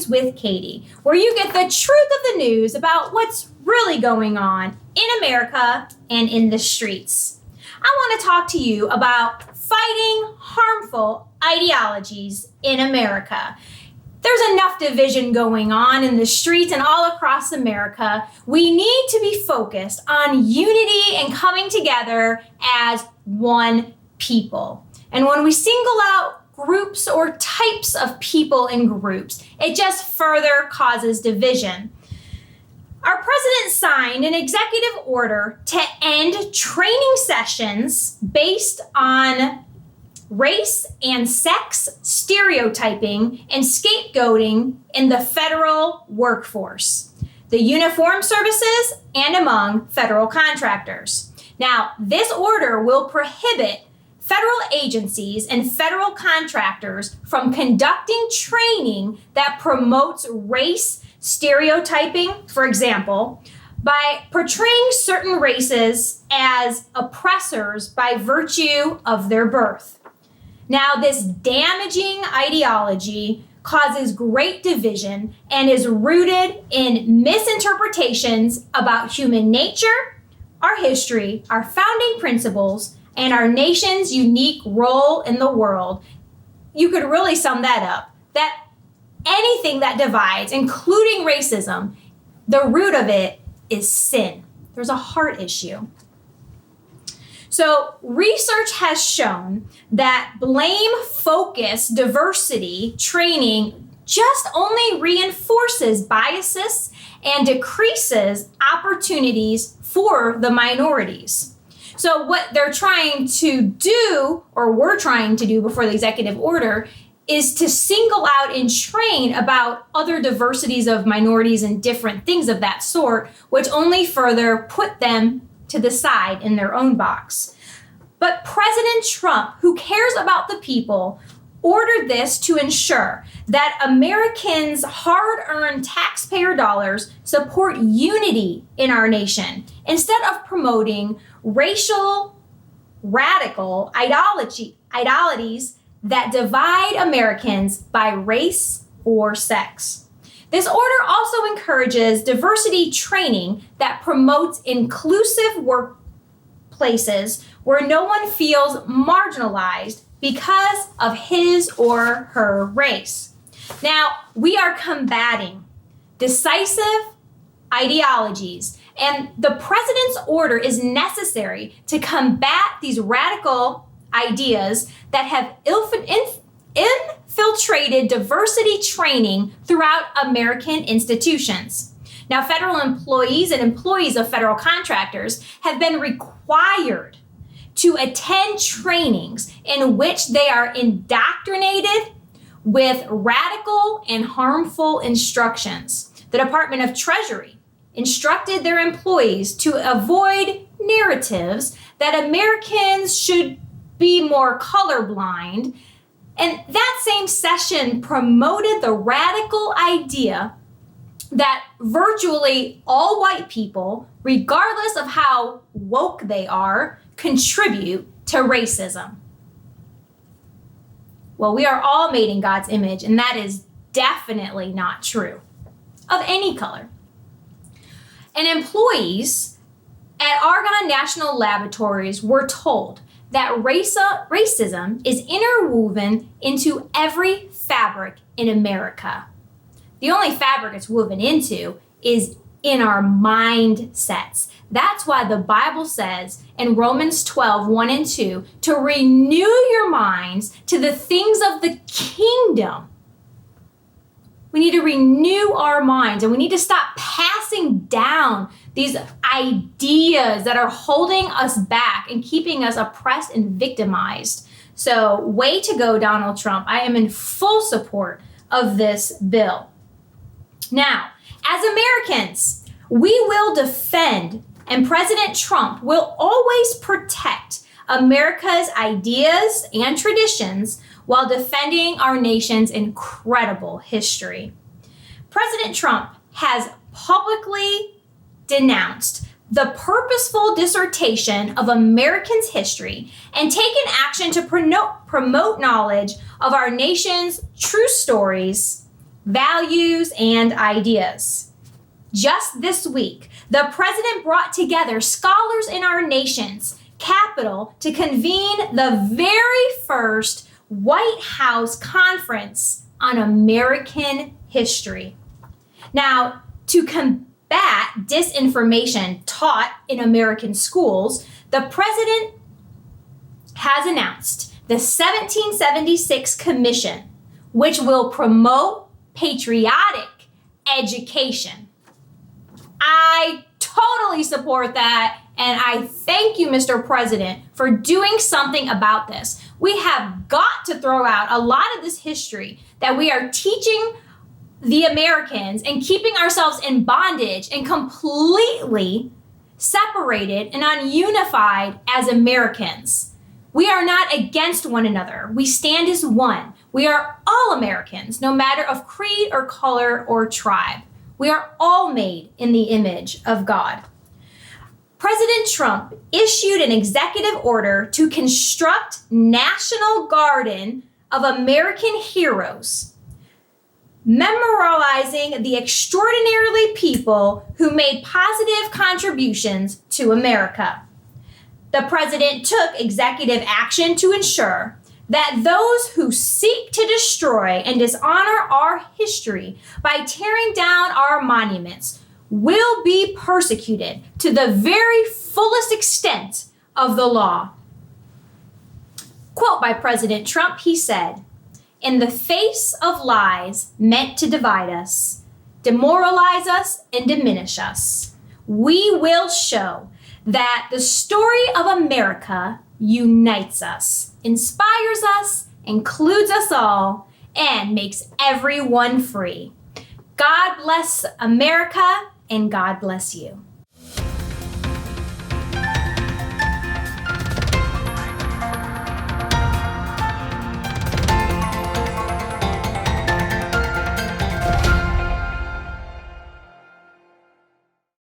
Truths with Katie, where you get the truth of the news about what's really going on in America and in the streets. I want to talk to you about fighting harmful ideologies in America. There's enough division going on in the streets and all across America. We need to be focused on unity and coming together as one people. And when we single out groups or types of people and groups, it just further causes division. Our president signed an executive order to end training sessions based on race and sex stereotyping and scapegoating in the federal workforce, the uniformed services, and among federal contractors. Now, this order will prohibit federal agencies and federal contractors from conducting training that promotes race stereotyping, for example, by portraying certain races as oppressors by virtue of their birth. Now, this damaging ideology causes great division and is rooted in misinterpretations about human nature, our history, our founding principles, and our nation's unique role in the world. You could really sum that up, that anything that divides, including racism, the root of it is sin. There's a heart issue. So research has shown that blame-focused diversity training just only reinforces biases and decreases opportunities for the minorities. So what they're trying to do, or were trying to do before the executive order, is to single out and train about other diversities of minorities and different things of that sort, which only further put them to the side in their own box. But President Trump, who cares about the people, ordered this to ensure that Americans' hard-earned taxpayer dollars support unity in our nation instead of promoting racial radical ideologies that divide Americans by race or sex. This order also encourages diversity training that promotes inclusive workplaces where no one feels marginalized because of his or her race. Now, we are combating decisive ideologies, and the president's order is necessary to combat these radical ideas that have infiltrated diversity training throughout American institutions. Now, federal employees and employees of federal contractors have been required to attend trainings in which they are indoctrinated with radical and harmful instructions. The Department of Treasury instructed their employees to avoid narratives that Americans should be more colorblind. And that same session promoted the radical idea that virtually all white people, regardless of how woke they are, contribute to racism. Well, we are all made in God's image, and that is definitely not true of any color. And employees at Argonne National Laboratories were told that racism is interwoven into every fabric in America. The only fabric it's woven into is in our mindsets. That's why the Bible says in Romans 12, 1 and 2, to renew your minds to the things of the kingdom. We need to renew our minds, and we need to stop passing down these ideas that are holding us back and keeping us oppressed and victimized. So, way to go, Donald Trump. I am in full support of this bill. Now, as Americans, we will defend, and President Trump will always protect America's ideas and traditions while defending our nation's incredible history. President Trump has publicly denounced the purposeful dissertation of Americans' history and taken action to promote knowledge of our nation's true stories values, and ideas. Just this week, the president brought together scholars in our nation's capital to convene the very first White House Conference on American history. Now, to combat disinformation taught in American schools, the president has announced the 1776 Commission, which will promote patriotic education. I totally support that, and I thank you, Mr. President, for doing something about this. We have got to throw out a lot of this history that we are teaching the Americans and keeping ourselves in bondage and completely separated and ununified as Americans. We are not against one another. We stand as one. We are all Americans, no matter of creed or color or tribe. We are all made in the image of God. President Trump issued an executive order to construct National Garden of American Heroes, memorializing the extraordinarily people who made positive contributions to America. The president took executive action to ensure that those who seek to destroy and dishonor our history by tearing down our monuments will be persecuted to the very fullest extent of the law. Quote by President Trump, he said, "In the face of lies meant to divide us, demoralize us, and diminish us, we will show that the story of America unites us, inspires us, includes us all, and makes everyone free. God bless America, and God bless you."